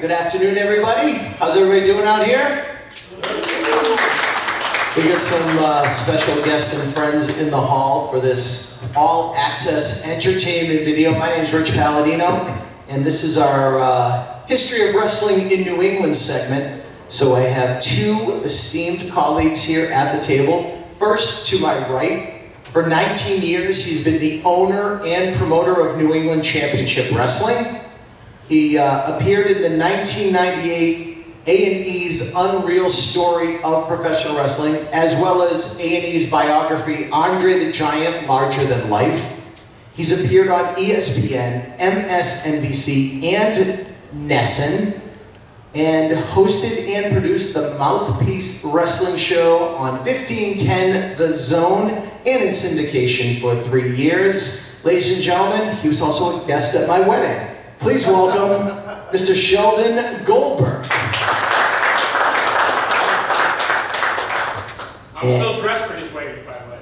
Good afternoon, everybody. How's everybody doing out here? We got some special guests and friends in the hall for this all-access entertainment video. My name is Rich Palladino, and this is our History of Wrestling in New England segment. So I have two esteemed colleagues here at the table. First, to my right, for 19 years, he's been the owner and promoter of New England Championship Wrestling. He appeared in the 1998 A&E's Unreal Story of Professional Wrestling, as well as A&E's biography, Andre the Giant, Larger Than Life. He's appeared on ESPN, MSNBC, and Nessun, and hosted and produced the Mouthpiece Wrestling Show on 1510 The Zone and in syndication for 3 years. Ladies and gentlemen, he was also a guest at my wedding. Please welcome Mr. Sheldon Goldberg. I'm still dressed for his wedding, by the way.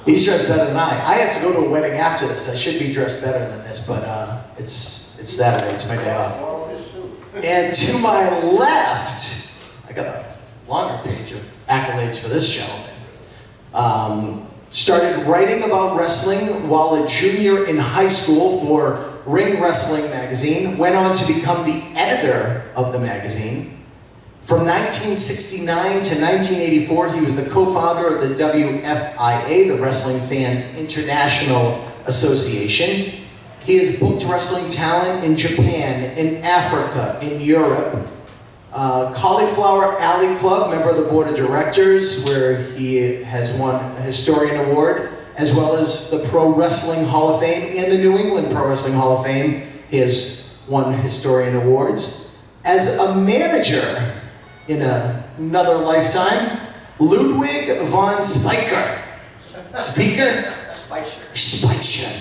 He's dressed better than I have to go to a wedding after this. I should be dressed better than this, but it's Saturday. It's my day off. And to my left, I got a longer page of accolades for this gentleman. Started writing about wrestling while a junior in high school for Ring Wrestling magazine. Went on to become the editor of the magazine. From 1969 to 1984, he was the co-founder of the WFIA, the Wrestling Fans International Association. He has booked wrestling talent in Japan, in Africa, in Europe. Cauliflower Alley Club, member of the board of directors, where he has won a Historian Award, as well as the Pro Wrestling Hall of Fame and the New England Pro Wrestling Hall of Fame. He has won Historian Awards. As a manager in another lifetime, Ludwig von Spiker. Speaker? Spicer.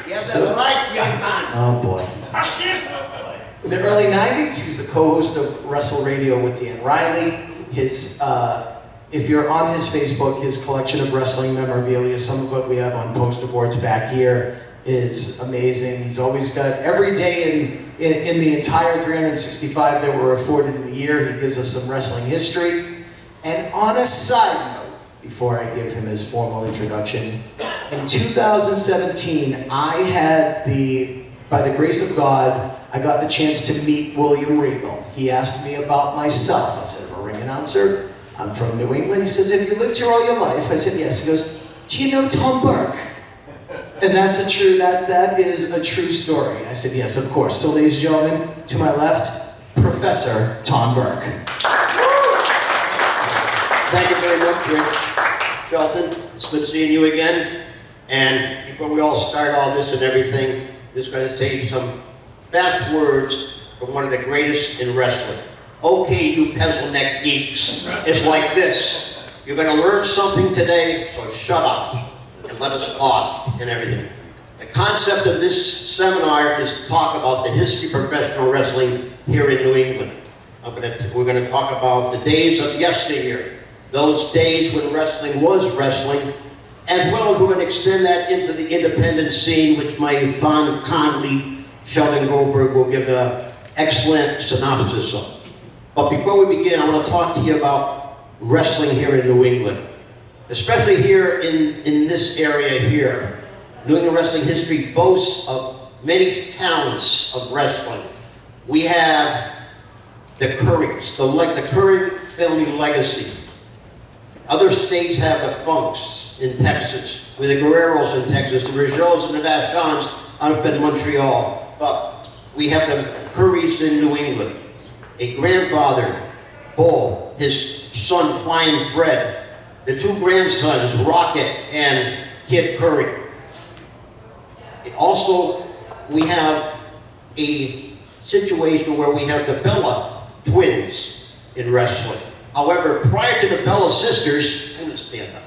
Yes, that's right, young man. Oh boy. In the early 90s, he was the co-host of Wrestle Radio with Dan Riley. His, if you're on his Facebook, his collection of wrestling memorabilia, some of what we have on poster boards back here, is amazing. He's always got, every day in the entire 365 that we're afforded in a year, he gives us some wrestling history. And on a side note, before I give him his formal introduction, in 2017, I had by the grace of God, I got the chance to meet William Regal. He asked me about myself. I said, I'm a ring announcer. I'm from New England. He says, have you lived here all your life? I said, yes. He goes, do you know Tom Burke? And that is a true story. I said, yes, of course. So ladies and gentlemen, to my left, Professor Tom Burke. Thank you very much, Rich. Sheldon, it's good seeing you again. And before we all start all this and everything, I'm just going to say some fast words from one of the greatest in wrestling. Okay, you pencil neck geeks. It's like this. You're going to learn something today, so shut up and let us talk and everything. The concept of this seminar is to talk about the history of professional wrestling here in New England. We're going to talk about the days of yesteryear, those days when wrestling was wrestling, as well as we're going to extend that into the independent scene, which my fond colleague Sheldon Goldberg will give an excellent synopsis of. But before we begin, I want to talk to you about wrestling here in New England. Especially here in this area here. New England wrestling history boasts of many talents of wrestling. We have the Currys, the Curry family legacy. Other states have the Funks in Texas, with the Guerreros in Texas, the Rougeaus and the Vachons up in Montreal. But we have the Currys in New England. A grandfather, Bull, his son Flying Fred, the two grandsons, Rocket and Kid Curry. Also, we have a situation where we have the Bella twins in wrestling. However, prior to the Bella sisters, I'm going to stand up.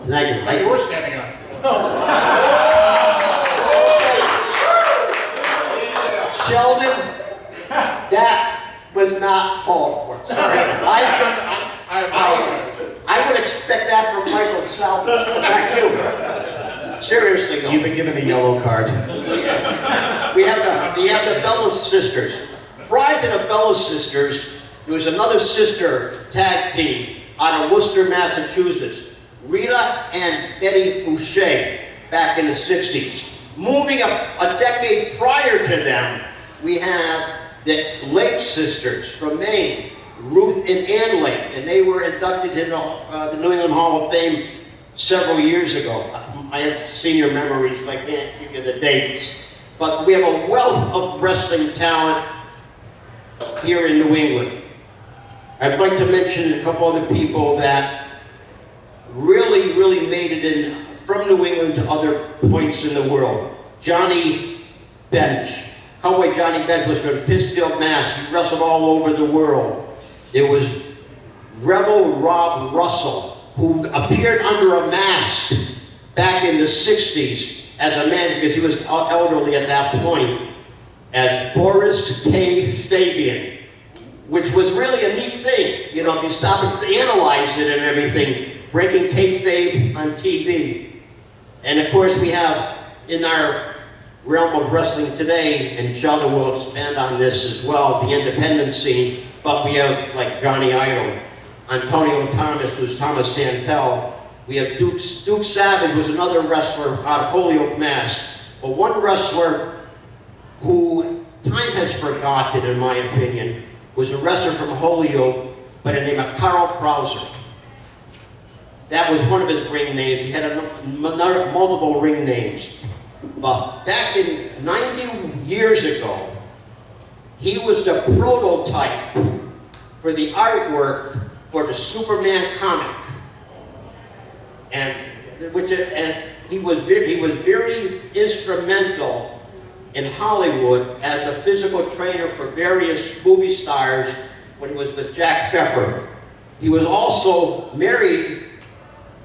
Thank you. We're standing up. Sheldon, that was not called for. Sorry. I apologize. I would expect that from Michael Salvo. Thank you. Seriously, though. You've been given a yellow card. We have the Bella sisters. prior to the Bella Sisters, there was another sister tag team out of Worcester, Massachusetts, Rita and Betty Boucher, back in the 60s. Moving a decade prior to them, we have the Lake Sisters from Maine, Ruth and Ann Lake, and they were inducted into the New England Hall of Fame several years ago. I have senior memories, so I can't give you the dates. But we have a wealth of wrestling talent here in New England. I'd like to mention a couple other people that really made it in from New England to other points in the world. Johnny Bench. Cowboy Johnny Bench was from Pittsfield, Mass. He wrestled all over the world. There was Rebel Rob Russell, who appeared under a mask back in the 60s as a man, because he was elderly at that point, as Boris K. Fabian, which was really a neat thing. You know, if you stop and analyze it and everything, breaking kayfabe on TV. And of course we have in our realm of wrestling today, and Sheldon will expand on this as well, the independent scene, but we have like Johnny Idol, Antonio Thomas, who's Thomas Santel. We have Duke Savage, was another wrestler out of Holyoke, Mass. But one wrestler who time has forgotten, in my opinion, was a wrestler from Holyoke by the name of Carl Krauser. That was one of his ring names. He had multiple ring names. But back in 90 years ago, he was the prototype for the artwork for the Superman comic. And he was very instrumental in Hollywood as a physical trainer for various movie stars when he was with Jack Pfeffer. He was also married,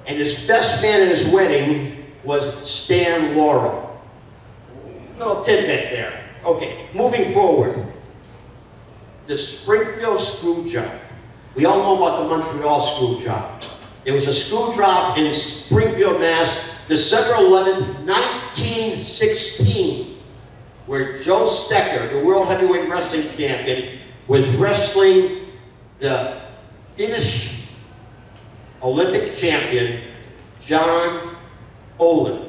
and his best man at his wedding was Stan Laurel. Little tidbit there. Okay, moving forward. The Springfield screw job. We all know about the Montreal screw job. There was a screw job in Springfield, Mass, December 11th, 1916, where Joe Stecker, the World Heavyweight Wrestling Champion, was wrestling the Finnish Olympic champion, John Olin.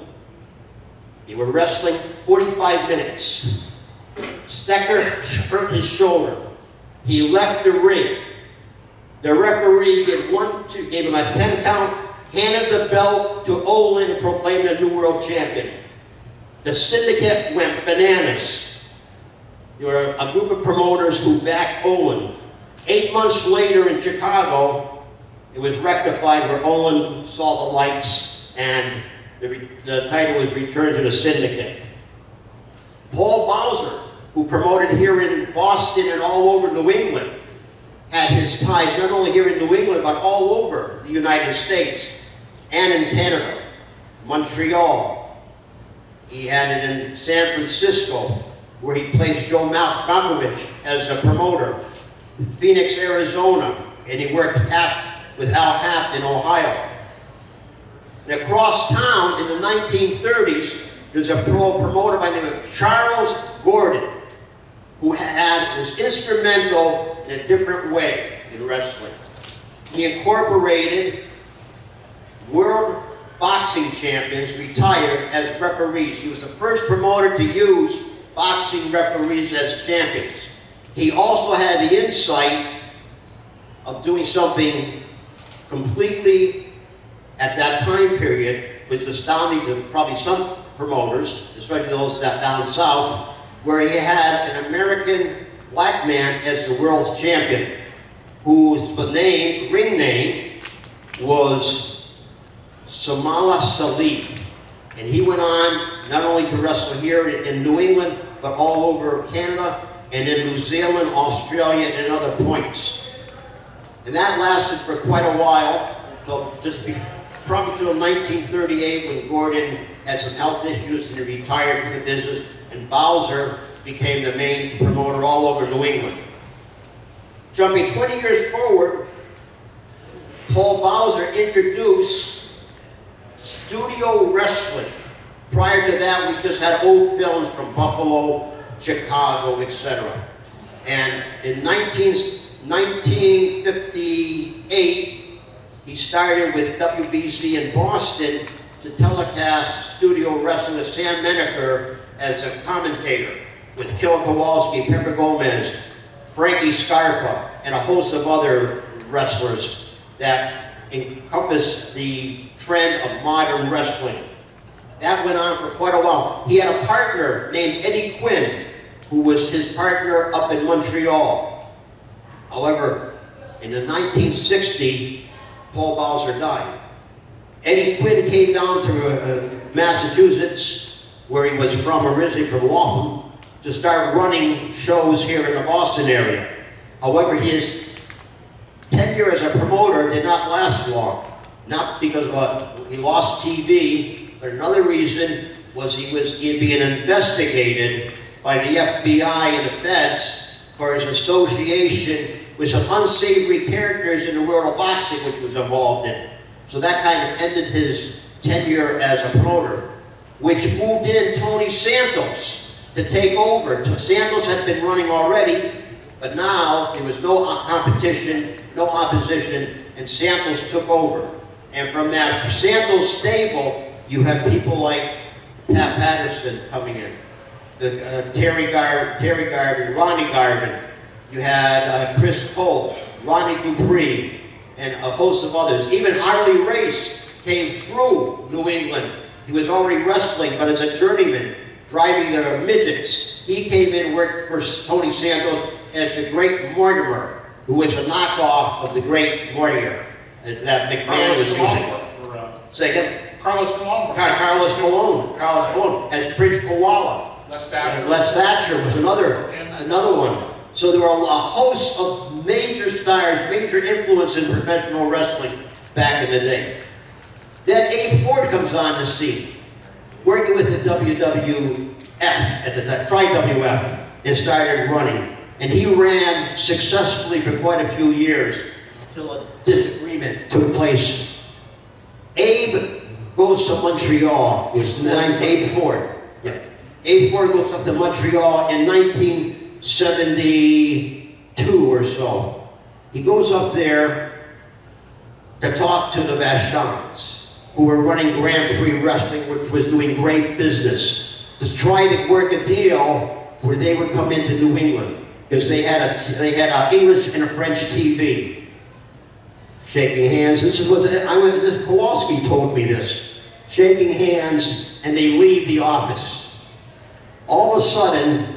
They were wrestling 45 minutes. Stecker hurt his shoulder. He left the ring. The referee gave him a 10 count, handed the belt to Olin and proclaimed a new world champion. The syndicate went bananas. There were a group of promoters who backed Olin. 8 months later in Chicago, it was rectified where Olin saw the lights and the title was returned to the syndicate. Paul Bowser, who promoted here in Boston and all over New England, had his ties not only here in New England, but all over the United States and in Canada, Montreal. He had it in San Francisco, where he placed Joe Malkovich as the promoter. Phoenix, Arizona, and he worked with Al Haft in Ohio. And across town in the 1930s, there's a promoter by the name of Charles Gordon, who was instrumental in a different way in wrestling. He incorporated world boxing champions retired as referees. He was the first promoter to use boxing referees as champions. He also had the insight of doing something completely, at that time period, which was astounding to probably some promoters, especially those that down south, where he had an American black man as the world's champion, whose ring name was Samala Salih. And he went on not only to wrestle here in New England, but all over Canada, and in New Zealand, Australia, and other points. And that lasted for quite a while, so probably till 1938, when Gordon had some health issues and he retired from the business, and Bowser became the main promoter all over New England. Jumping 20 years forward, Paul Bowser introduced studio wrestling. Prior to that, we just had old films from Buffalo, Chicago, etc. And in 1958, he started with WBC in Boston to telecast studio wrestling with Sam Menaker as a commentator, with Kil Kowalski, Pepper Gomez, Frankie Scarpa, and a host of other wrestlers that encompassed the trend of modern wrestling. That went on for quite a while. He had a partner named Eddie Quinn, who was his partner up in Montreal. However, in 1960, Paul Bowser died. Eddie Quinn came down to Massachusetts, where he was from, originally from Waltham, to start running shows here in the Boston area. However, his tenure as a promoter did not last long. Not because he lost TV, but another reason was he was being investigated by the FBI and the feds for his association with some unsavory characters in the world of boxing, which was involved in. So that kind of ended his tenure as a promoter, which moved in Tony Santos to take over. Santos had been running already, but now there was no competition, no opposition, and Santos took over. And from that Santos stable, you have people like Pat Patterson coming in, Terry Garvin, Ronnie Garvin. You had Chris Cole, Ronnie Dupree, and a host of others. Even Harley Race came through New England. He was already wrestling, but as a journeyman, driving their midgets. He came in and worked for Tony Santos as the Great Mortimer, who was a knockoff of the Great Mortimer that McMahon was using. Say again? Carlos Colon. Carlos Colon as Prince Koala. Les Thatcher. Les Thatcher was another one. So there were a host of major stars, major influence in professional wrestling back in the day. Then Abe Ford comes on the scene, working with the WWF at the time, Tri-WF, and started running. And he ran successfully for quite a few years until a disagreement took place. Abe goes to Montreal. It was named Abe Ford. Yeah. Abe Ford goes up to Montreal in 1972 or so. He goes up there to talk to the Vachons, who were running Grand Prix Wrestling, which was doing great business, to try to work a deal where they would come into New England, because they had a English and a French TV. Shaking hands. Kowalski told me this. Shaking hands, and they leave the office. All of a sudden,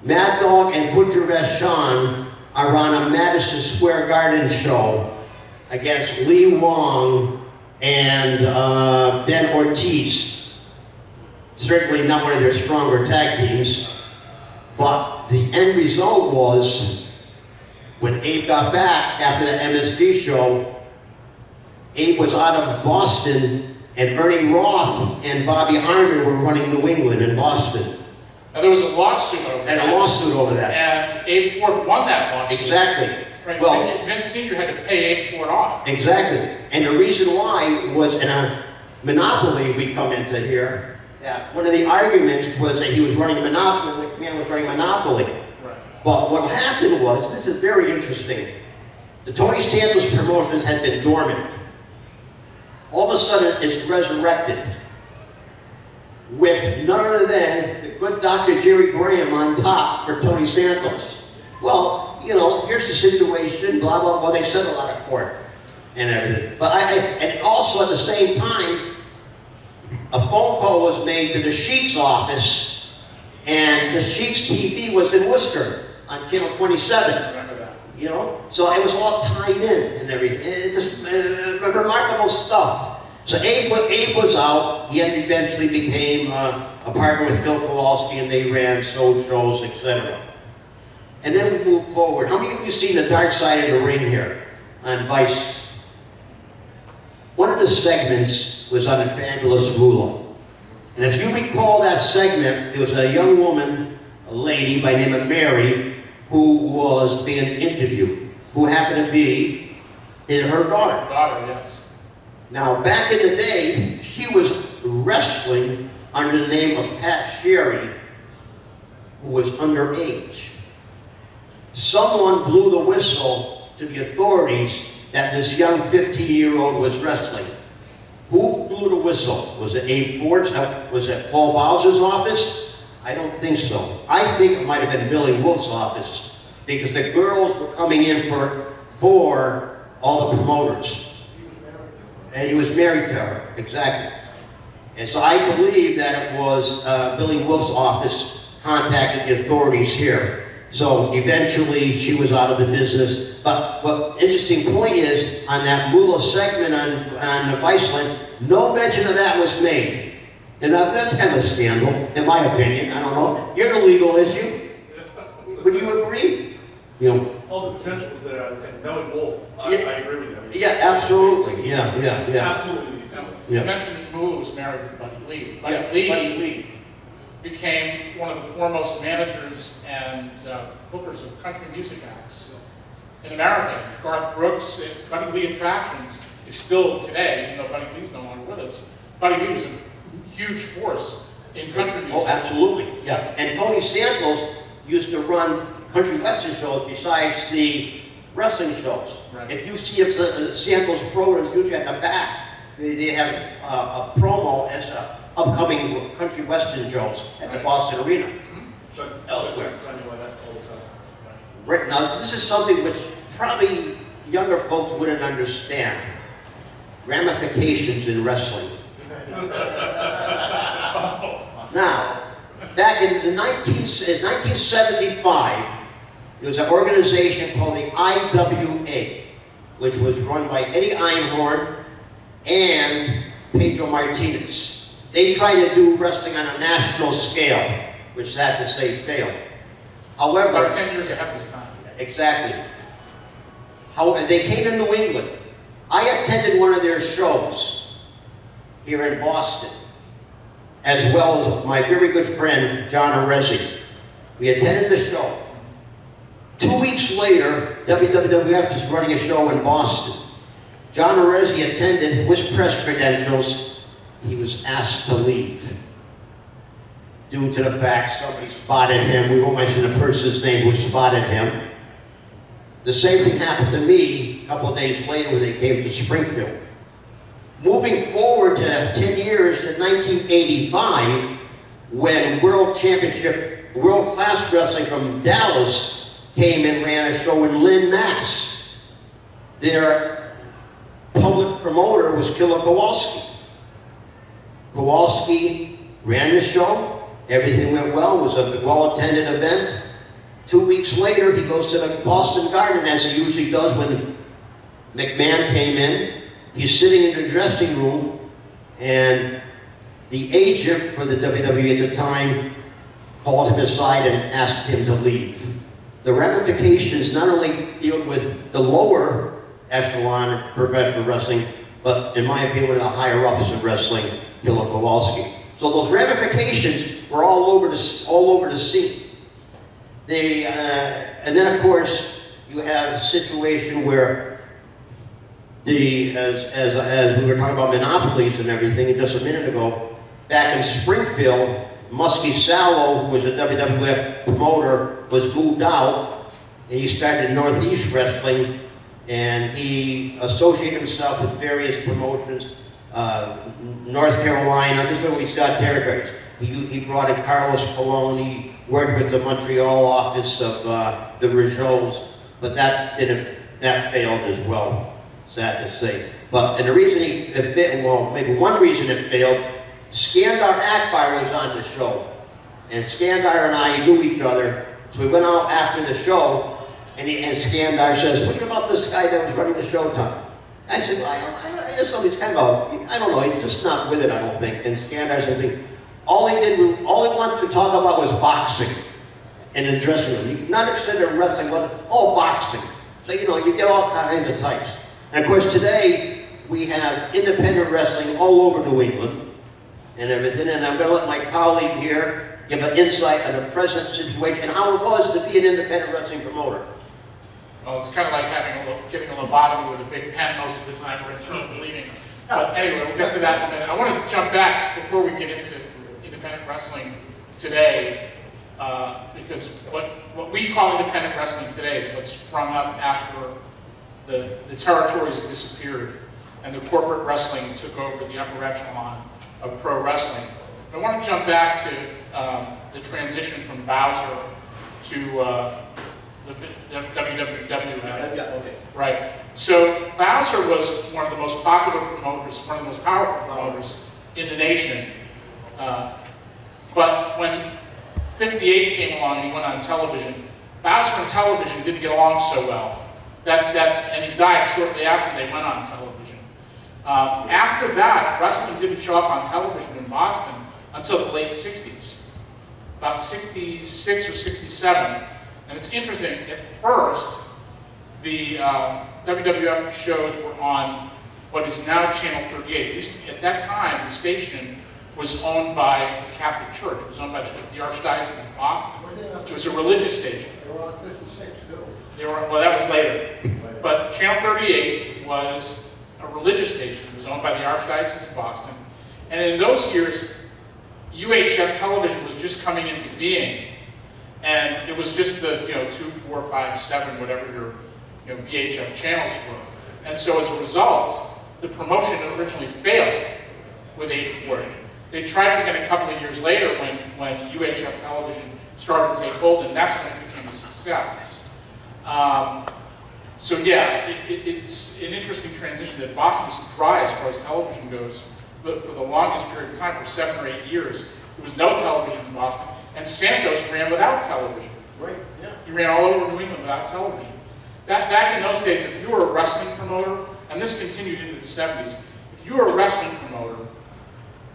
Mad Dog and Butcher Vachon are on a Madison Square Garden show against Lee Wong and Ben Ortiz. Certainly not one of their stronger tag teams, but the end result was, when Abe got back after the MSG show, Abe was out of Boston, and Ernie Roth and Bobby Harmon were running New England and Boston. And there was a lawsuit over that. And a lawsuit over that. And Abe Ford won that lawsuit. Exactly. Right. Well, Vince Sr. had to pay Abe Ford off. Exactly. And the reason why was in a monopoly we come into here. Yeah. One of the arguments was that he was running Monopoly, McMahon was running Monopoly. Right. But what happened was, this is very interesting, the Tony Santos promotions had been dormant. All of a sudden, it's resurrected with none other than the good Dr. Jerry Graham on top for Tony Santos. Well, you know, here's the situation, blah, blah, blah. They settled out of court and everything. But and also at the same time, a phone call was made to the Sheets office, and the Sheets TV was in Worcester on Channel 27. Remember that. You know, so it was all tied in and everything. Just remarkable stuff. So Abe was out. He eventually became a partner with Bill Kowalski, and they ran shows, etc. And then we moved forward. How many of you seen the Dark Side of the Ring here on Vice? One of the segments was on Evangelist Rulo. And if you recall that segment, there was a young woman, a lady by the name of Mary, who was being interviewed, who happened to be her daughter. Daughter, yes. Now, back in the day, she was wrestling under the name of Pat Sherry, who was underage. someone blew the whistle to the authorities that this young 15-year-old was wrestling. Who blew the whistle? Was it Abe Ford's? Was it Paul Bowser's office? I don't think so. I think it might have been Billy Wolf's office, because the girls were coming in for all the promoters. And he was married to her, exactly. And so I believe that it was Billy Wolf's office contacted the authorities here. So eventually she was out of the business. But what interesting point is, on that Moolah segment on the Viceland, no mention of that was made. And that's kind of a scandal, in my opinion. I don't know. You're the legal issue. Would you agree? You know. All the potential was there, and knowing Wolf, I agree with you. I mean, Yeah, absolutely. Yeah. absolutely. You mentioned that Moolah was married to Buddy Lee. Buddy Lee became one of the foremost managers and bookers of country music acts in America. Garth Brooks, Buddy Lee Attractions is still today, even though Buddy Lee's no longer with us. Buddy Lee was a huge force in country music. Oh, absolutely. Yeah. And Tony Santos used to run country western shows besides the wrestling shows. Right. If you see Santos programs, usually at the back, they have a promo as upcoming country western shows at the Boston Arena. So, Elsewhere. tell me why that all the time. Right now, this is something which probably younger folks wouldn't understand. Ramifications in wrestling. Now, back in 1975, there was an organization called the IWA, which was run by Eddie Einhorn and Pedro Martinez. They tried to do wrestling on a national scale, which sad to say failed. However, About 10 years ahead of his time. exactly. However, they came to New England. I attended one of their shows here in Boston, as well as my very good friend, John Arezzi. We attended the show. 2 weeks later, WWF was running a show in Boston. John Arezzi attended with press credentials. He was asked to leave due to the fact somebody spotted him. We won't mention the person's name who spotted him. The same thing happened to me a couple of days later when they came to Springfield. Moving forward to 10 years to 1985, when World Class Wrestling from Dallas came and ran a show in Lynn, Mass. Their public promoter was Killer Kowalski. Kowalski ran the show. Everything went well. It was a well-attended event. 2 weeks later, he goes to the Boston Garden, as he usually does when McMahon came in. He's sitting in the dressing room, and the agent for the WWE at the time called him aside and asked him to leave. The ramifications not only deal with the lower echelon of professional wrestling, but in my opinion, one of the higher ups of wrestling, Killer Kowalski. So those ramifications were all over the scene. And then of course you have a situation where as we were talking about monopolies and everything just a minute ago, back in Springfield, Muskie Sallow, who was a WWF promoter, was moved out, and he started Northeast Wrestling, and he associated himself with various promotions, North Carolina. This is when we started territories. He brought in Carlos Colon. He worked with the Montreal office of the Rougeaus, but that failed as well, sad to say. And the reason maybe one reason it failed, Skandar Akbar was on the show, and Skandar and I knew each other, so we went out after the show, and Skandar says, "What about this guy that was running the Showtime?" I said, "Well, I just thought he's kind of I don't know, he's just not with it, I don't think." And Skandar said, all he wanted to talk about was boxing in the dressing room. He not interested in wrestling, boxing. So, you get all kinds of types. And of course, today, we have independent wrestling all over New England and everything. And I'm going to let my colleague here give an insight on the present situation and how it was to be an independent wrestling promoter. Well, it's kind of like getting a lobotomy with a big pen most of the time or internal bleeding. But anyway, we'll get to that in a minute. I want to jump back before we get into independent wrestling today. because what we call independent wrestling today is what's sprung up after the territories disappeared and the corporate wrestling took over the upper echelon of pro wrestling. I want to jump back to the transition from Bowser to the WWF. Yeah, okay. Right. So Bowser was one of the most popular promoters, one of the most powerful promoters in the nation. But when 58 came along and he went on television, Bowser and television didn't get along so well. And he died shortly after they went on television. After that, wrestling didn't show up on television in Boston until the late 60s, about 66 or 67. And it's interesting, at first, the WWF shows were on what is now Channel 38. It used to be, at that time, the station was owned by the Catholic Church. It was owned by the Archdiocese of Boston. It was a religious station. They were on 56 too. Well, that was later. But Channel 38 was a religious station. It was owned by the Archdiocese of Boston. And in those years, UHF television was just coming into being. And it was just the 2, 4, 5, 7, whatever your VHF channels were. And so as a result, the promotion originally failed with 840. They tried it again a couple of years later when UHF television started to take hold, and that's when it became a success. So yeah, it's an interesting transition that Boston was dry as far as television goes for the longest period of time, for 7 or 8 years. There was no television in Boston, and Santos ran without television. Right, yeah. He ran all over New England without television. Back in those days, if you were a wrestling promoter, and this continued into the 70s, if you were a wrestling promoter,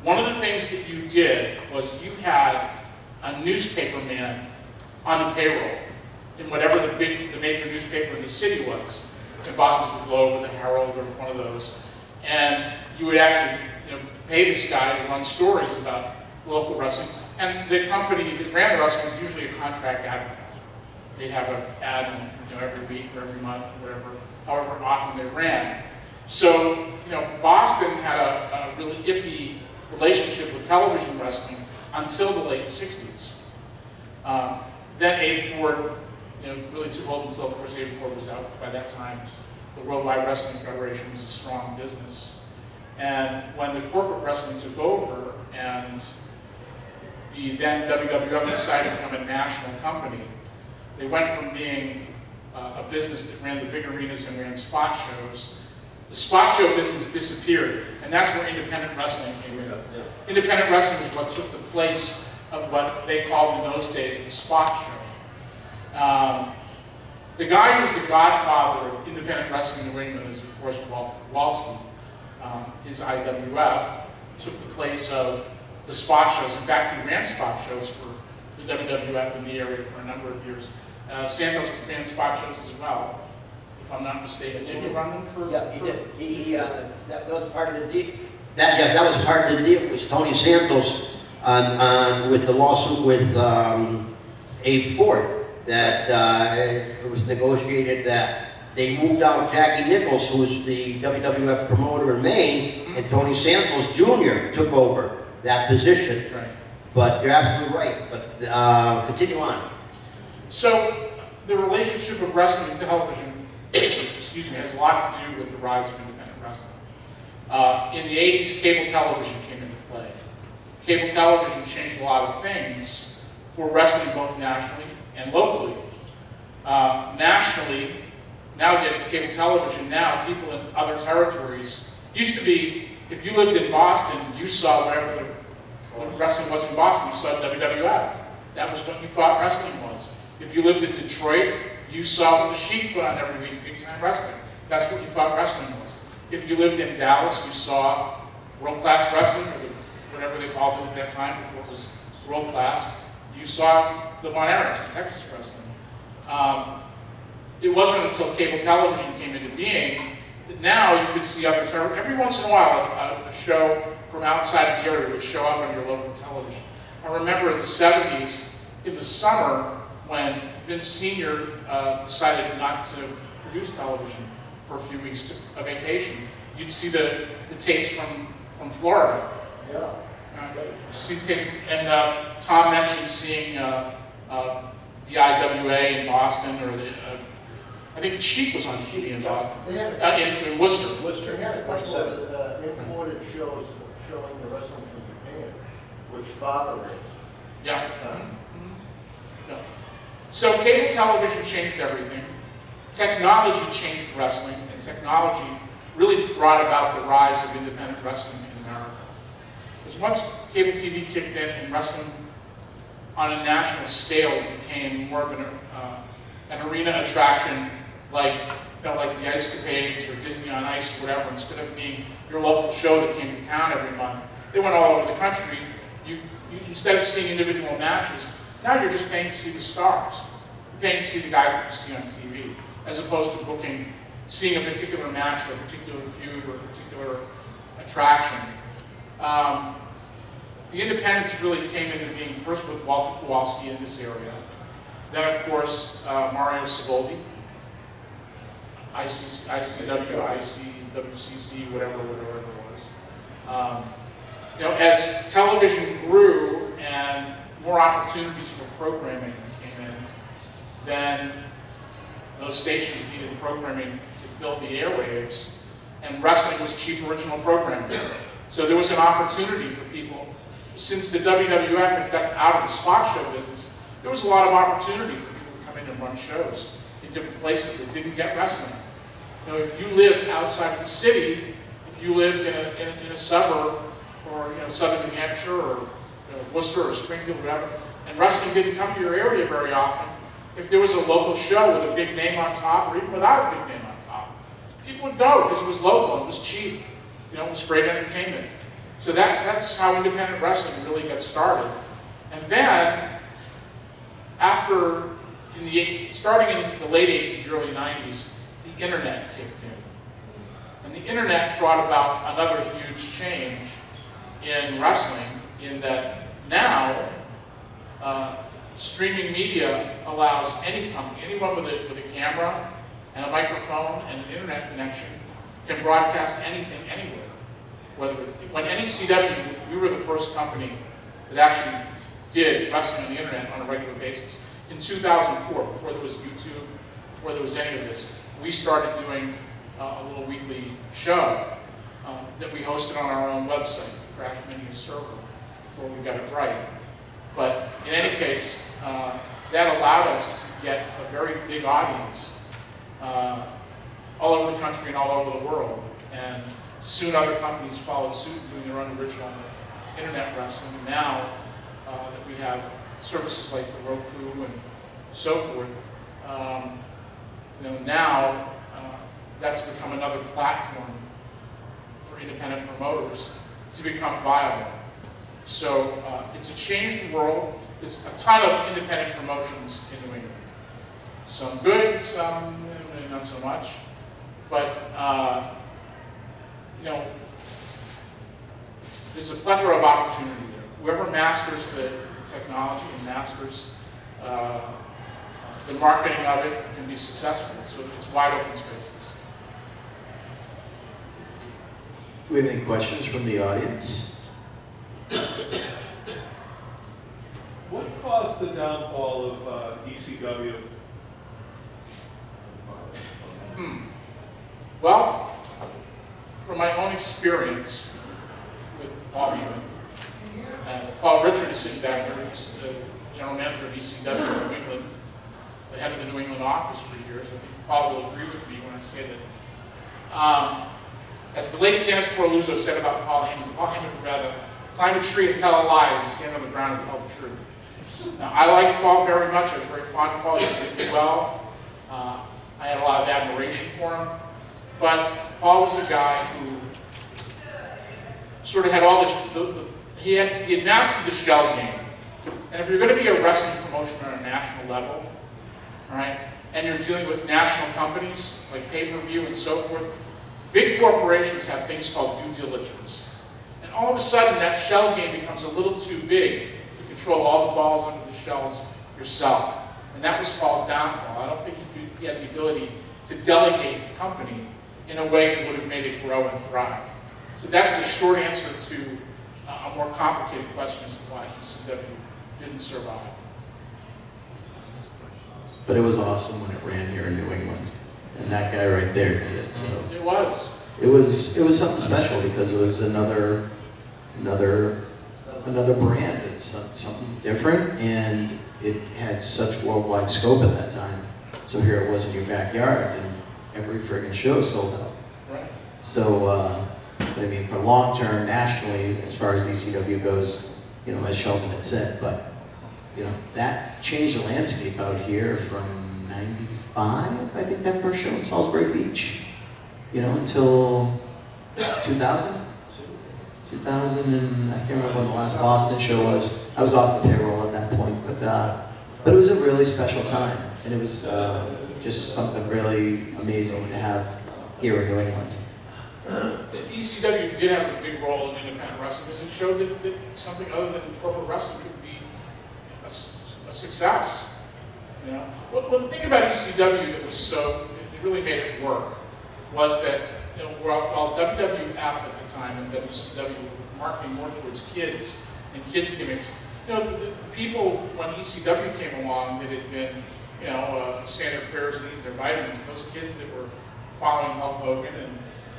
one of the things that you did was you had a newspaper man on the payroll in whatever the major newspaper in the city was. In Boston was the Globe or the Herald or one of those. And you would actually pay this guy to run stories about local wrestling. And the company that ran the wrestling was usually a contract advertiser. They'd have an ad every week or every month or whatever, however often they ran. So, Boston had a really iffy relationship with television wrestling until the late 60s. Then Abe Ford really took hold until, of course, Abe Ford was out by that time. The Worldwide Wrestling Federation was a strong business. And when the corporate wrestling took over and the then WWF decided to become a national company, they went from being a business that ran the big arenas and ran spot shows. The spot show business disappeared, and that's where independent wrestling came in. Yeah. Independent wrestling is what took the place of what they called in those days the spot show. The guy who was the godfather of independent wrestling in New England is, of course, Walter Kowalski. His IWF took the place of the spot shows. In fact, he ran spot shows for the WWF in the area for a number of years. Santos ran spot shows as well, if I'm not mistaken. Did he run them for? Yeah, he did. That was part of the deal. That was part of the deal. It was Tony Santos with the lawsuit with Abe Ford. That it was negotiated that they moved out Jackie Nichols, who was the WWF promoter in Maine, and Tony Santos Jr. took over that position. Right. But you're absolutely right. But continue on. So the relationship of wrestling and television, has a lot to do with the rise of independent wrestling. In the 80s, cable television came into play. Cable television changed a lot of things for wrestling both nationally and locally. Nationally, now you get cable television, now people in other territories, used to be, if you lived in Boston, you saw whatever when wrestling was in Boston, you saw WWF. That was what you thought wrestling was. If you lived in Detroit, you saw what the Sheik put on every week, big time wrestling. That's what you thought wrestling was. If you lived in Dallas, you saw world-class wrestling, or whatever they called it at that time before it was world-class. You saw the Von Erichs, the Texas wrestling. It wasn't until cable television came into being that now you could see other territories. Every once in a while, a show from outside the area would show up on your local television. I remember in the 70s, in the summer, when Vince Sr. Decided not to produce television for a few weeks, took a vacation, you'd see the tapes from Florida. Yeah. And Tom mentioned seeing the IWA in Boston, or I think Cheap was on TV in Boston, in Worcester. Worcester had a couple of imported shows showing the wrestling from Japan, which bothered me. Yeah. at the time. Yeah. So cable television changed everything. Technology changed wrestling, and technology really brought about the rise of independent wrestling in America. Because once cable TV kicked in and wrestling on a national scale became more of an arena attraction, like like the Ice Capades or Disney on Ice or whatever, instead of being your local show that came to town every month. They went all over the country. You instead of seeing individual matches, now you're just paying to see the stars. You're paying to see the guys that you see on TV, as opposed to seeing a particular match or a particular feud or a particular attraction. The independents really came into being first with Walter Kowalski in this area. Then, of course, Mario Savoldi, ICW, WCC, whatever it was. As television grew and more opportunities for programming came in, then those stations needed programming to fill the airwaves, and wrestling was cheap original programming. So there was an opportunity for people. Since the WWF had gotten out of the spot show business, there was a lot of opportunity for people to come in and run shows in different places that didn't get wrestling. If you lived outside the city, if you lived in a suburb, or southern New Hampshire, or Worcester, or Springfield, or whatever, and wrestling didn't come to your area very often, if there was a local show with a big name on top, or even without a big name on top, people would go because it was local, it was cheap, it was great entertainment. So that's how independent wrestling really got started. And then, starting in the late 80s, the early 90s, the internet kicked in. And the internet brought about another huge change in wrestling, in that now, streaming media allows any company, anyone with a camera and a microphone and an internet connection, can broadcast anything, anywhere. When NECW, we were the first company that actually did wrestling on the internet on a regular basis. In 2004, before there was YouTube, before there was any of this, we started doing a little weekly show that we hosted on our own website, Crash Media Server, before we got it right. But in any case, that allowed us to get a very big audience all over the country and all over the world. And soon other companies followed suit, doing their own original internet wrestling. And now that we have services like the Roku and so forth, now that's become another platform for independent promoters to become viable. So it's a changed world. There's a ton of independent promotions in New England. Some good, some not so much. But there's a plethora of opportunity there. Whoever masters the technology and masters the marketing of it can be successful. So it's wide open spaces. Do we have any questions from the audience? What caused the downfall of ECW? Well, from my own experience with Paul Heyman, Paul Richard is sitting back here, who's the general manager of ECW in New England, the head of the New England office for years. I think Paul will agree with me when I say that. As the late Dennis Coraluzzo said about Paul Heyman would rather climb a tree and tell a lie than stand on the ground and tell the truth. Now, I like Paul very much. I was very fond of Paul. He did me well. I had a lot of admiration for him. But Paul was a guy who sort of had all this, he had mastered the shell game. And if you're going to be a wrestling promotion on a national level, all right, and you're dealing with national companies like pay-per-view and so forth, big corporations have things called due diligence. And all of a sudden, that shell game becomes a little too big to control all the balls under the shells yourself. And that was Paul's downfall. I don't think he had the ability to delegate the company in a way that would have made it grow and thrive. So that's the short answer to a more complicated question as to why ECW didn't survive. but it was awesome when it ran here in New England. And that guy right there did it, so. It was. It was something special because it was another brand. It's something different, and it had such worldwide scope at that time. So here it was in your backyard, and every friggin' show sold out. Right. So, but I mean, for long term, nationally, as far as ECW goes, you know, as Sheldon had said, but you know, that changed the landscape out here from '95, I think that first show in Salisbury Beach, you know, until 2000? 2000 and I can't remember when the last Boston show was. I was off the payroll at that point, but it was a really special time, and it was just something really amazing to have here in New England. ECW did have a big role in independent wrestling because it showed that something other than corporate wrestling could be a success. You know, well, the thing about ECW that was that really made it work was that, you know, while WWF at the time and WCW were marketing more towards kids and kids gimmicks, you know, the people when ECW came along that had been, you know, saying their prayers and eating their vitamins, those kids that were following Hulk Hogan and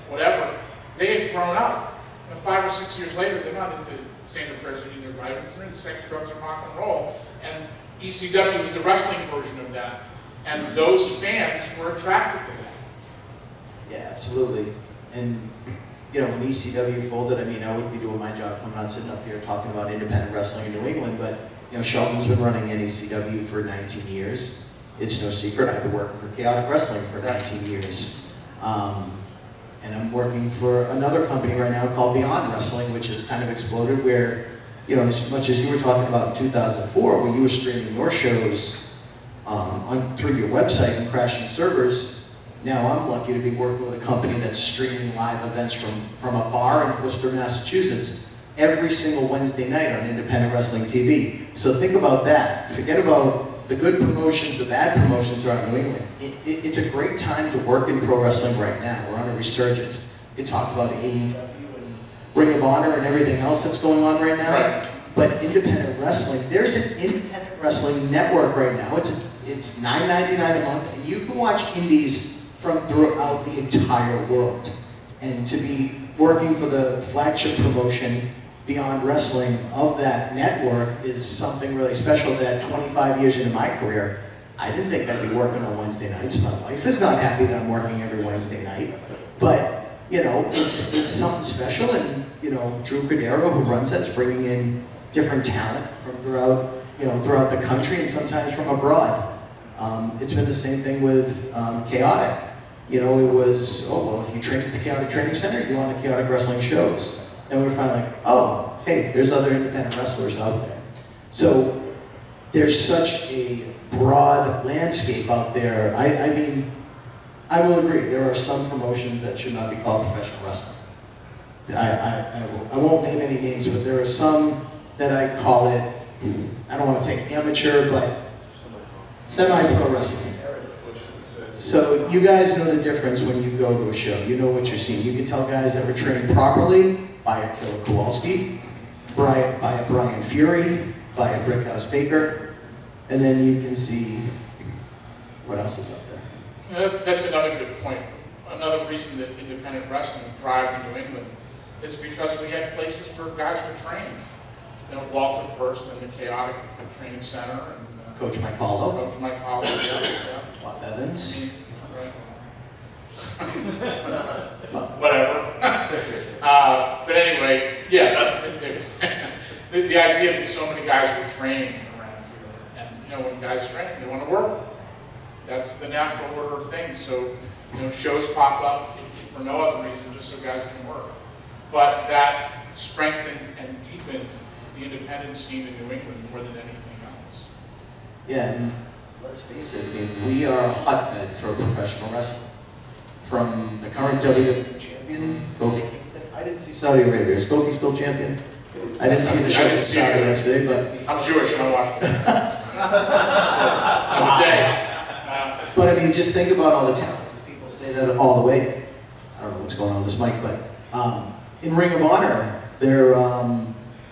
whatever, they had grown up. You know, 5 or 6 years later, they're not into saying their prayers and eating their vitamins, they're into sex, drugs, and rock and roll. And ECW was the wrestling version of that. And those fans were attracted to that. Yeah, absolutely. And you know, when ECW folded, I mean, I wouldn't be doing my job if I'm not sitting up here talking about independent wrestling in New England, but you know, Sheldon's been running NECW for 19 years. It's no secret, I've been working for Chaotic Wrestling for 19 years. And I'm working for another company right now called Beyond Wrestling, which has kind of exploded where, you know, as much as you were talking about in 2004, where you were streaming your shows through your website and crashing servers, now I'm lucky to be working with a company that's streaming live events from a bar in Worcester, Massachusetts, every single Wednesday night on independent wrestling TV. So think about that. Forget about the good promotions, the bad promotions throughout New England. It's a great time to work in pro wrestling right now. We're on a resurgence. You talked about AEW and Ring of Honor and everything else that's going on right now. Right. But independent wrestling, there's an independent wrestling network right now. It's $9.99 a month, and you can watch indies from throughout the entire world. And to be working for the flagship promotion Beyond Wrestling of that network is something really special that 25 years into my career, I didn't think I'd be working on Wednesday nights. My wife is not happy that I'm working every Wednesday night, but you know, it's something special. And you know, Drew Cordero, who runs that's bringing in different talent from throughout the country and sometimes from abroad. It's been the same thing with Chaotic. You know, it was, oh, well, if you train at the Chaotic Training Center, you're on the Chaotic Wrestling shows. And we were finally like, oh, hey, there's other independent wrestlers out there. So there's such a broad landscape out there. I mean, I will agree, there are some promotions that should not be called professional wrestling. I won't name any names, but there are some that I call it, I don't want to say amateur, but semi-pro wrestling. So you guys know the difference when you go to a show. You know what you're seeing. You can tell guys that were trained properly by a Killer Kowalski, by a Brian Fury, by a Brickhouse Baker, and then you can see what else is up there. You know, that's another good point. Another reason that independent wrestling thrived in New England is because we had places where guys were trained. You know, Walter First and the Chaotic Training Center, and Coach Mike Hollow, Coach Mike Hollow, yeah. Bob Evans. Right. Whatever. But anyway, yeah, the idea that so many guys were trained around here, and you know, when guys train, they want to work. That's the natural order of things. So, you know, shows pop up if for no other reason, just so guys can work. But that strengthened and deepened the independent scene in New England more than anything else. Yeah, and let's face it, I mean, we are a hotbed for professional wrestling. From the current WWE champion, Kofi. I didn't see Saudi Arabia. Is Kofi still champion? I didn't see the show in Saudi yesterday, but I'm Jewish, I watched it. But I mean, just think about all the talent. Because people say that all the way. I don't know what's going on with this mic, but in Ring of Honor, their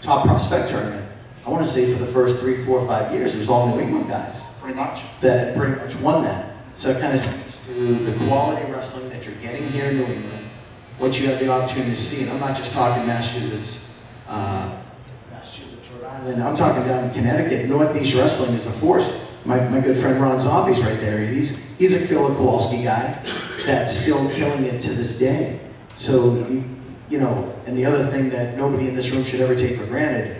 top prospect tournament, I want to say for the first 3, 4, 5 years, it was all New England guys Pretty much. that pretty much won that. So it kind of speaks to the quality of wrestling that you're getting here in New England, what you have the opportunity to see. And I'm not just talking Massachusetts, Rhode Island. I'm talking down in Connecticut. Northeast wrestling is a force. My good friend Ron Zombie's right there. He's a Killer Kowalski guy that's still killing it to this day. So, you know, and the other thing that nobody in this room should ever take for granted,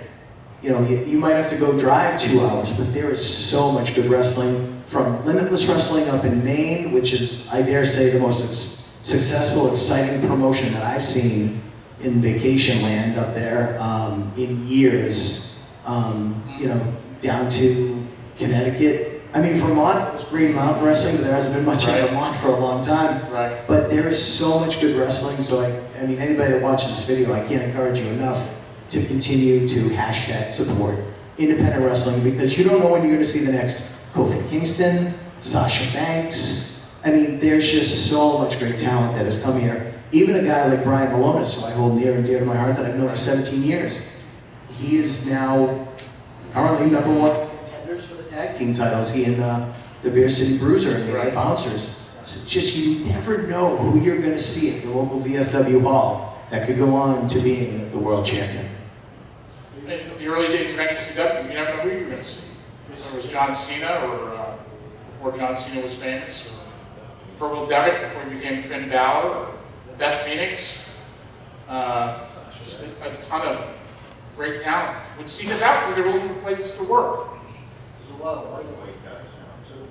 you know, you might have to go drive 2 hours, but there is so much good wrestling, from Limitless Wrestling up in Maine, which is, I dare say, the most successful, exciting promotion that I've seen in vacation land up there in years, you know, down to Connecticut. I mean, Vermont was Green Mountain Wrestling, but there hasn't been much in Vermont for a long time. Right. But there is so much good wrestling, so I mean, anybody that watches this video, I can't encourage you enough to continue to hashtag support independent wrestling, because you don't know when you're going to see the next Kofi Kingston, Sasha Banks. I mean, there's just so much great talent that has come here. Even a guy like Brian Malonis, who I hold near and dear to my heart, that I've known for 17 years. He is now currently #1 contenders for the tag team titles. He and the Beer City Bruiser and the Bouncers. So just, you never know who you're going to see at the local VFW hall that could go on to being the world champion. In the early days of NECW, you never know who you were going to see. Whether it was John Cena, or before John Cena was famous, or Virgil Devitt before he became Finn Balor, or Beth Phoenix. Just a ton of great talent would seek us out because they were looking for places to work. There's a lot of lightweight guys now, too.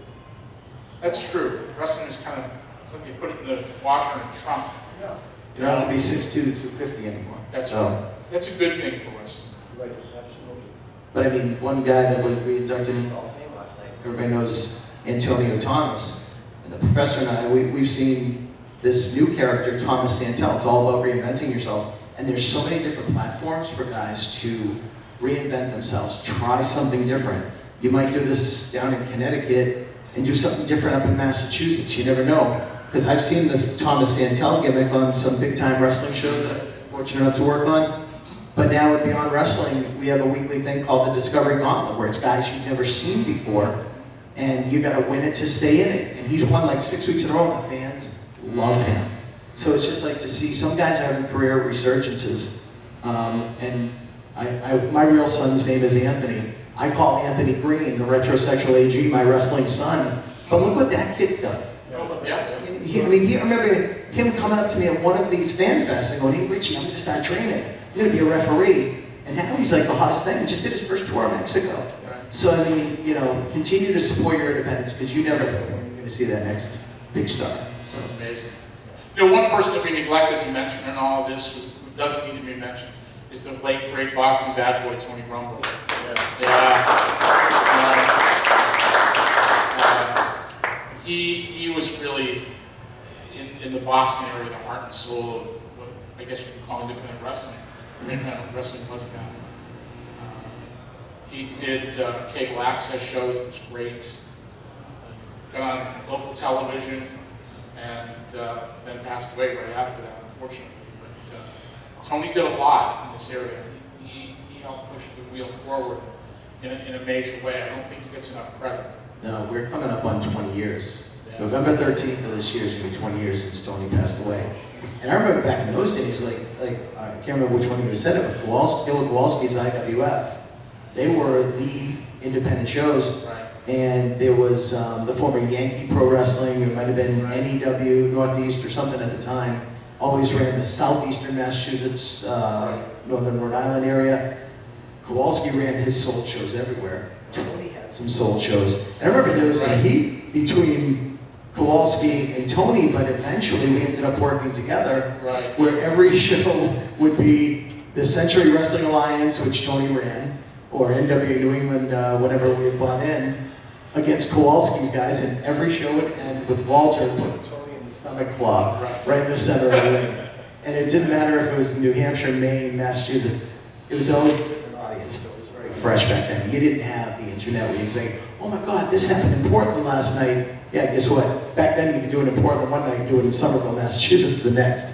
That's true. Wrestling is kind of, it's like you put it in the washer and trunk. Yeah. You don't have to be 6'2" to 250 anymore. That's So, right. That's a good thing for us. Right, absolutely. But I mean, one guy that was inducted into Hall of Fame last night. everybody knows Antonio Thomas. And the professor and I, we've seen this new character, Thomas Santel. It's all about reinventing yourself. And there's so many different platforms for guys to reinvent themselves, try something different. You might do this down in Connecticut and do something different up in Massachusetts. You never know. Because I've seen this Thomas Santel gimmick on some big time wrestling shows that I'm fortunate enough to work on. But now at Beyond Wrestling, we have a weekly thing called the Discovery Gauntlet, where it's guys you've never seen before, and you gotta win it to stay in it. And he's won like 6 weeks in a row, and the fans love him. So it's just like to see some guys having career resurgences. And my real son's name is Anthony. I call Anthony Green, the retrosexual AG, my wrestling son. But look what that kid's done. I remember him coming up to me at one of these fan fests and going, "Hey Richie, I'm gonna start training. I'm gonna be a referee." And now he's like the hottest thing. He just did his first tour in Mexico. So I mean, you know, continue to support your independence, because you never know when you're gonna see that next big star. So That's amazing. You know, one person that we neglected to mention in all of this, who doesn't need to be mentioned, is the late, great Boston bad boy, Tony Rumble. He was really in the Boston area, the heart and soul of what I guess you could call independent wrestling. Independent wrestling was then. He did a cable access show that was great. Got on local television, and then passed away right after that, unfortunately. But Tony did a lot in this area. He helped push the wheel forward in a major way. I don't think he gets enough credit. no, we're coming up on 20 years. Yeah. November 13th of this year is gonna be 20 years since Tony passed away. And I remember back in those days, like I can't remember which one of you said it, but Killer Kowalski's IWF, they were the independent shows. Right. And there was the former Yankee Pro Wrestling, it might have been NEW Northeast or something at the time, always ran the southeastern Massachusetts, northern Rhode Island area. Kowalski ran his sold shows everywhere. Tony had some sold shows. And I remember there was some heat between Kowalski and Tony, but eventually we ended up working together, Right. where every show would be the Century Wrestling Alliance, which Tony ran, or NW New England, whenever we had bought in, against Kowalski's guys, and every show would end with Walter putting Tony in the stomach claw right in the center of the ring. And it didn't matter if it was New Hampshire, Maine, Massachusetts, it was always a different audience. So it was very fresh back then. You didn't have the internet where you'd say, "Oh my God, this happened in Portland last night." Yeah, guess what? Back then you could do it in Portland one night, do it in Somerville, Massachusetts the next.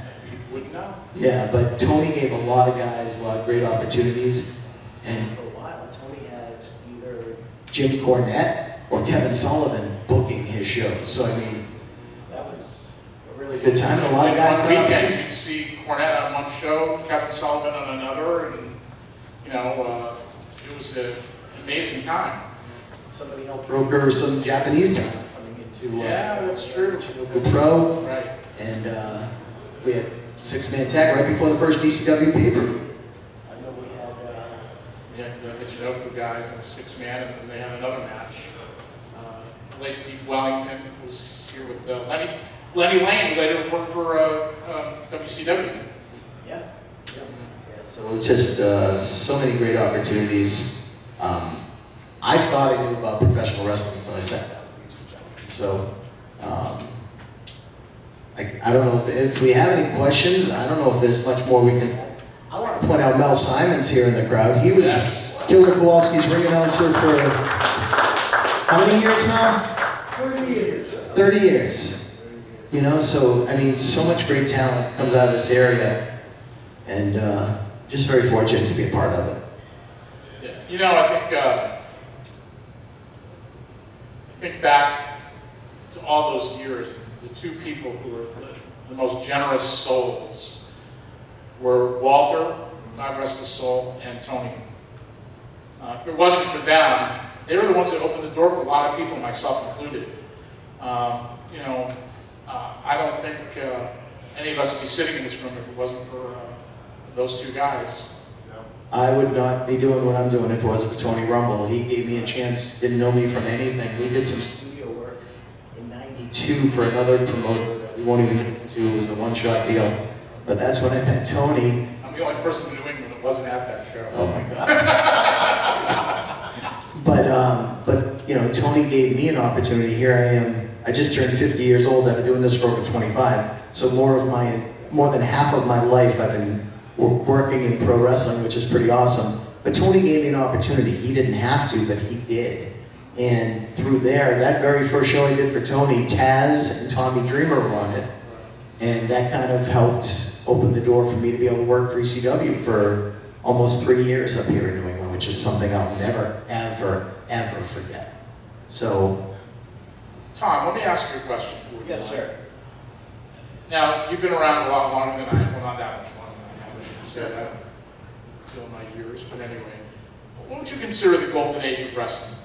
Wouldn't know. Yeah, but Tony gave a lot of guys a lot of great opportunities, and for a while Tony had either Jim Cornette or Kevin Sullivan booking his shows. So I mean, that was a really good time. A lot of guys One got up weekend, there. you'd see Cornette on one show, Kevin Sullivan on another, and, you know, it was an amazing time. Somebody helped broker some Japanese talent coming into Yeah, that's true. Pro, Right. and we had 6-man tag right before the first DCW pay-per-view. I know We had the Michinoku guys in a 6-man, and then they had another match. Late Beef Wellington was here with Lenny Lane, who later worked for WCW. Yeah. So it's just so many great opportunities. I thought I knew about professional wrestling until I sat down with these gentlemen. So I don't know if we have any questions. I don't know if there's much more we can. I want to point out Mel Simon's here in the crowd. He was Killer Kowalski's ring announcer for how many years now? 30 years. 30 years. You know, so I mean, so much great talent comes out of this area, and just very fortunate to be a part of it. Yeah. You know, I think back to all those years, the two people who were the most generous souls were Walter, God rest his soul, and Tony. If it wasn't for them, they were the ones that opened the door for a lot of people, myself included. You know, I don't think any of us would be sitting in this room if it wasn't for those two guys. I would not be doing what I'm doing if it wasn't for Tony Rumble. He gave me a chance, didn't know me from anything. We did some studio work in '92 for another promoter that we won't even get into. It was a one-shot deal. But that's when I met Tony. I'm the only person in New England that wasn't at that show. Oh my God. But you know, Tony gave me an opportunity. Here I am. I just turned 50 years old. I've been doing this for over 25. So more than half of my life I've been working in pro wrestling, which is pretty awesome. But Tony gave me an opportunity. He didn't have to, but he did. And through there, that very first show I did for Tony, Taz and Tommy Dreamer were on it. And that kind of helped open the door for me to be able to work for ECW for almost 3 years up here in New England, which is something I'll never, ever, ever forget. So, Tom, let me ask you a question for you. Yes, sir. Now, you've been around a lot longer than I have. Well, not that much longer than I have, I shouldn't say that. I feel my years, but anyway. What would you consider the golden age of wrestling?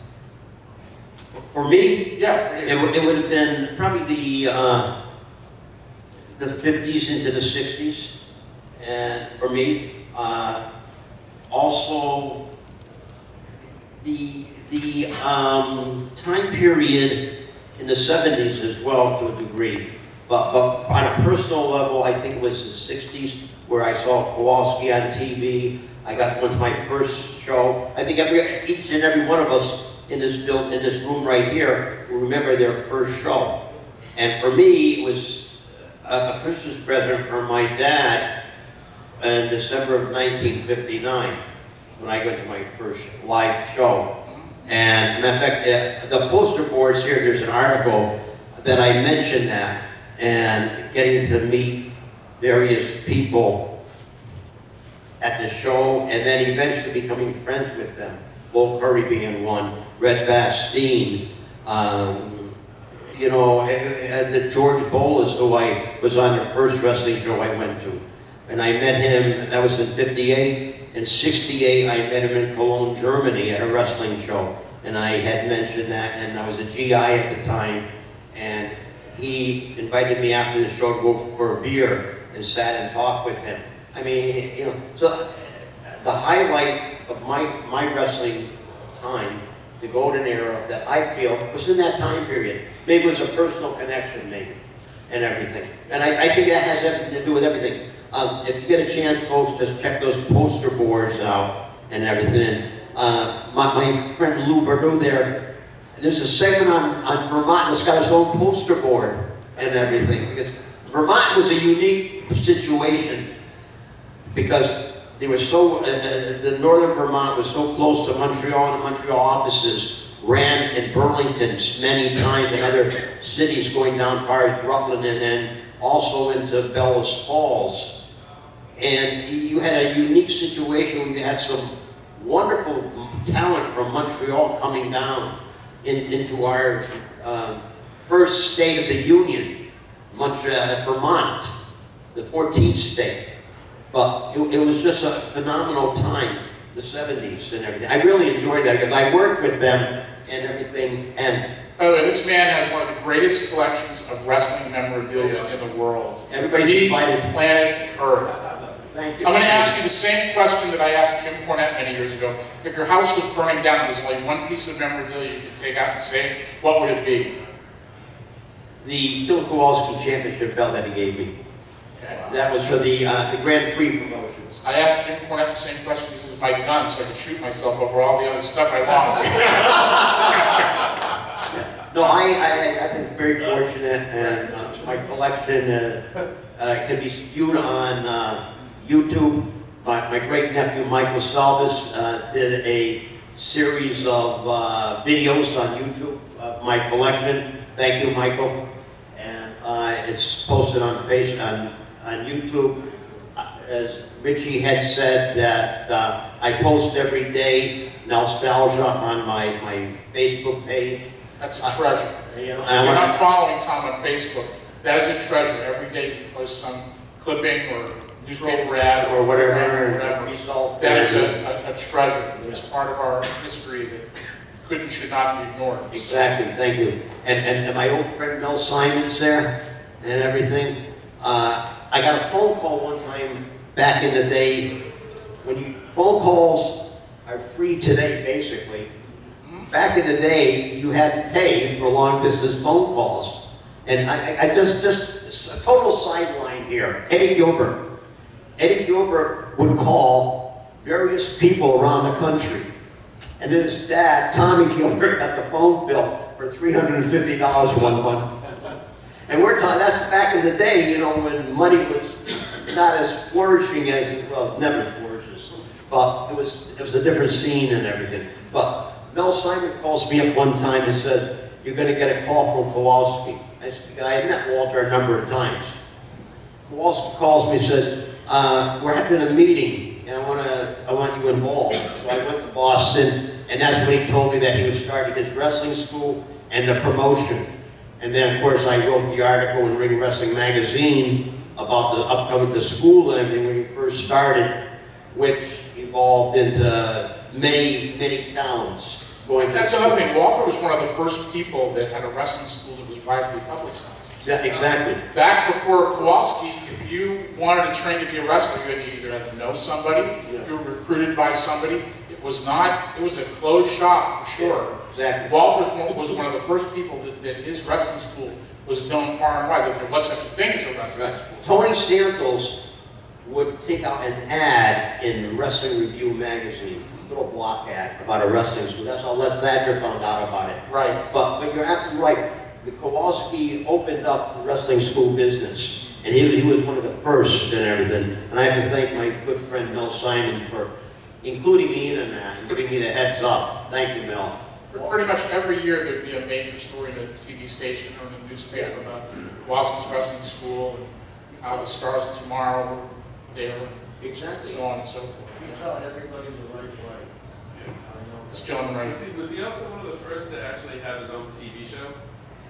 For me, Yeah, for you. it would have been probably the 50s into the 60s, and for me, also the time period in the 70s as well to a degree. But on a personal level, I think it was the 60s where I saw Kowalski on TV. I got one to my first show. I think each and every one of us in this room right here will remember their first show. And for me, it was a Christmas present from my dad in December of 1959 when I went to my first live show. And in fact, the poster boards here, there's an article that I mentioned that, and getting to meet various people at the show, and then eventually becoming friends with them. Bull Curry being one, Red Bastien, you know, and George Bolas, who I was on the first wrestling show I went to. And I met him, that was in '58. In '68, I met him in Cologne, Germany at a wrestling show. And I had mentioned that, and I was a GI at the time. And he invited me after the show to go for a beer and sat and talked with him. I mean, you know, so the highlight of my wrestling time, the golden era that I feel was in that time period. Maybe it was a personal connection, maybe, and everything. And I think that has everything to do with everything. If you get a chance, folks, just check those poster boards out and everything. My friend Lou Bordeaux there's a segment on Vermont that's got its own poster board and everything. Because Vermont was a unique situation because they were so, the northern Vermont was so close to Montreal, and the Montreal offices ran in Burlington many times and other cities going down as far as Rutland and then also into Bellows Falls. And you had a unique situation where you had some wonderful talent from Montreal coming down into our first state of the Union, Vermont, the 14th state. But it was just a phenomenal time, the 70s and everything. I really enjoyed that because I worked with them and everything. And by the way, this man has one of the greatest collections of wrestling memorabilia in the world. Everybody's invited. Planet Earth. Thank you. I'm going to ask you the same question that I asked Jim Cornette many years ago. If your house was burning down, there's only one piece of memorabilia you could take out and save, what would it be? The Bill Kowalski championship belt that he gave me. Okay. That was for the Grand Prix promotions. I asked Jim Cornette the same question. He says, my gun, so I can shoot myself over all the other stuff I want to see. No, I've been very fortunate, and my collection can be viewed on YouTube. My great nephew Michael Salvis did a series of videos on YouTube of my collection. Thank you, Michael. And it's posted on YouTube. As Richie had said, that I post every day nostalgia on my Facebook page. That's a treasure. You know, If you're not following Tom on Facebook, that is a treasure. Every day he posts some clipping or newspaper ad or whatever. Result. That is a treasure. It's part of our history that could and should not be ignored. Exactly, thank you. And my old friend Mel Simon's there and everything. I got a phone call one time back in the day when phone calls are free today, basically. Back in the day, you had to pay for long distance phone calls. And I just a total sideline here. Eddie Gilbert. Eddie Gilbert would call various people around the country. And then his dad, Tommy Gilbert, got the phone bill for $350 one month. And we're talking, that's back in the day, you know, when money was not as flourishing as, well, it never flourishes. But it was a different scene and everything. But Mel Simon calls me up one time and says, you're going to get a call from Kowalski. I had met Walter a number of times. Kowalski calls me and says, we're having a meeting and I want you involved. So I went to Boston, and that's when he told me that he was starting his wrestling school and the promotion. And then, of course, I wrote the article in Ring Wrestling Magazine about the school and everything when he first started, which evolved into many towns. That's another thing. Walter was one of the first people that had a wrestling school that was widely publicized. Yeah, exactly. Back before Kowalski, if you wanted to train to be a wrestler, you either had to know somebody, you were recruited by somebody. It was a closed shop for sure. Exactly. Walter was one of the first people that his wrestling school was known far and wide, that there was such a thing as a wrestling school. Tony Santos would take out an ad in Wrestling Review magazine, a little block ad about a wrestling school. That's how Les Thatcher found out about it. Right. But you're absolutely right. The Kowalski opened up the wrestling school business, and he was one of the first and everything. And I have to thank my good friend Mel Simon for including me in that and giving me the heads up. Thank you, Mel. Pretty much every year there'd be a major story in a TV station or in a newspaper about Kowalski's wrestling school and how the stars of tomorrow were there, Exactly. so on and so forth. You're telling everybody the right way. Yeah. It's John Ray. Was he also one of the first to actually have his own TV show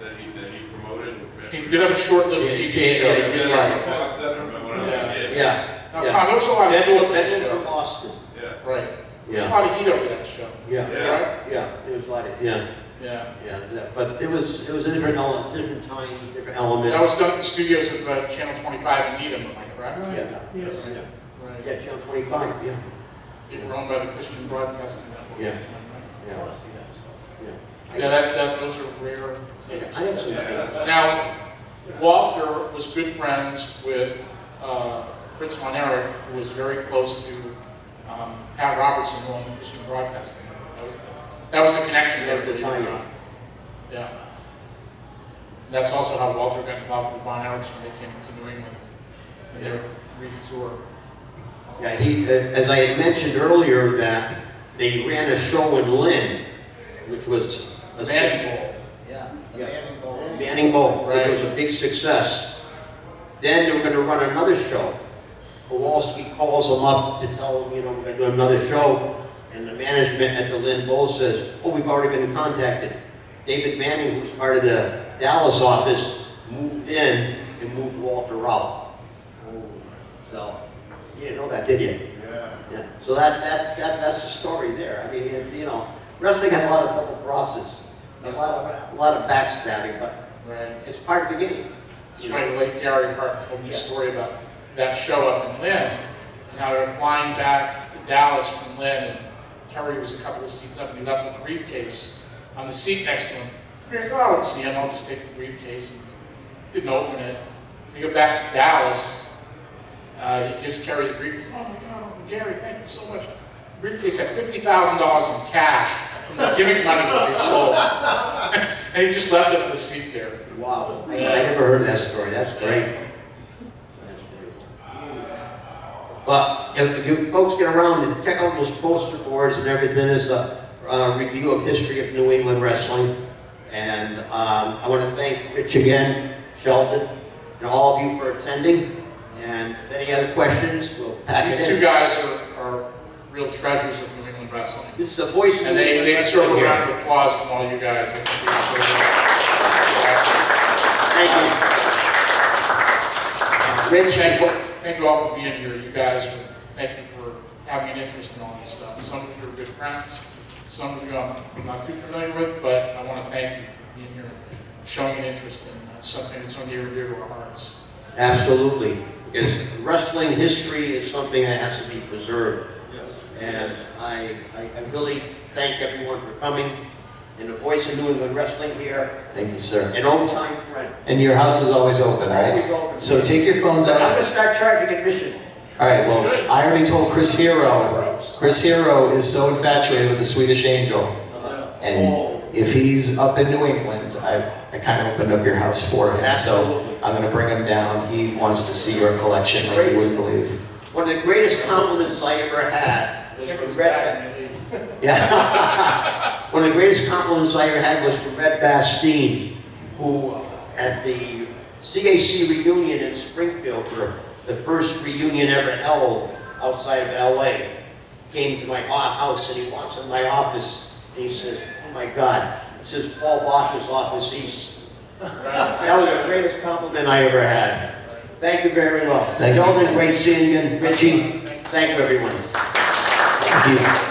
that he promoted? He did have a short-lived TV show. yeah, That's yeah. right. Boston, I remember when I was a kid. Yeah. Now, Tom, there was a lot of heat over that Bedlam from show. Boston. Yeah. Right. There was a Yeah. lot of heat over that show. Yeah. Yeah. Right? Yeah. It was a lot of, yeah. Yeah. Yeah. But it was a different time, different element. That was done at the studios of Channel 25 in Needham, am I correct? Yeah. Yes. Yeah. Right. Yeah, Channel 25, yeah. They were owned by the Christian Broadcasting Network Yeah. at the time, right? Yeah. I want to see that stuff. Yeah. Those are rare tapes. I have some. Now, Walter was good friends with Fritz von Erich, who was very close to Pat Robertson, who owned the Christian Broadcasting. That was the connection there for the Yeah. That's also how Walter got involved with the Von Erichs when they came to New England in their brief tour. Yeah, as I had mentioned earlier, that they ran a show in Lynn, which was a Manning Bowl. Yeah, the Yeah. Manning Bowl. Manning Bowl, which Right. was a big success. Then they were going to run another show. Kowalski calls them up to tell them, we're going to do another show. and the management at the Lynn Bowl says, oh, we've already been contacted. David Manning, who was part of the Dallas office, moved in and moved Walter out. So, you didn't know that, did you? Yeah. So that's the story there. I mean, you know, wrestling has a lot of double crosses, a lot of backstabbing, but Right. it's part of the game. It's funny, late Gary Hart told me a story about that show up in Lynn, and how they were flying back to Dallas from Lynn, and Terry was a couple of seats up, and he left a briefcase on the seat next to him. And he said, oh, let's see him, I'll just take the briefcase, and didn't open it. When he got back to Dallas, he gives Terry the briefcase. Oh my God, Uncle Gary, thank you so much. The briefcase had $50,000 in cash from the gimmick money that they sold. And he just left it in the seat there. Wow, I never heard that story. That's great. But if you folks get around and check out those poster boards and everything, there's a review of history of New England wrestling. And I want to thank Rich again, Sheldon, and all of you for attending. And if any other questions, we'll pack These it in. two guys are real treasures of New England wrestling. This is the voice of And New they England deserve a wrestling round here. of applause from all you guys. Thank you. Rich, Thank you all for being here. You guys, thank you for having an interest in all this stuff. Some of you are good friends. Some of you I'm not too familiar with, but I want to thank you for being here and showing an interest in something that's so near and dear to our hearts. absolutely. Because wrestling history is something that has to be preserved. Yes. And I really thank everyone for coming. And the voice of New England wrestling here, Thank you, sir. an old-time friend. And your house is always open, right? Always open. So take your phones I'm out. gonna start charging admission. All right, well, I already told Chris Hero. Chris Hero is so infatuated with the Swedish Angel. And if he's up in New England, I kind of opened up your house for him. Absolutely. So I'm going to bring him down. He wants to see your collection like you wouldn't believe. One of the greatest compliments I ever had was Check from us Red. back and leave. Yeah. One of the greatest compliments I ever had was from Red Bastine, who at the CAC reunion in Springfield, for the first reunion ever held outside of LA, came to my house and he walks in my office and he says, oh my God, this is Paul Bosch's office east. That was the greatest compliment I ever had. Thank you very much. Thank you. Sheldon, great seeing you again. Richie, thank you everyone. Thank you.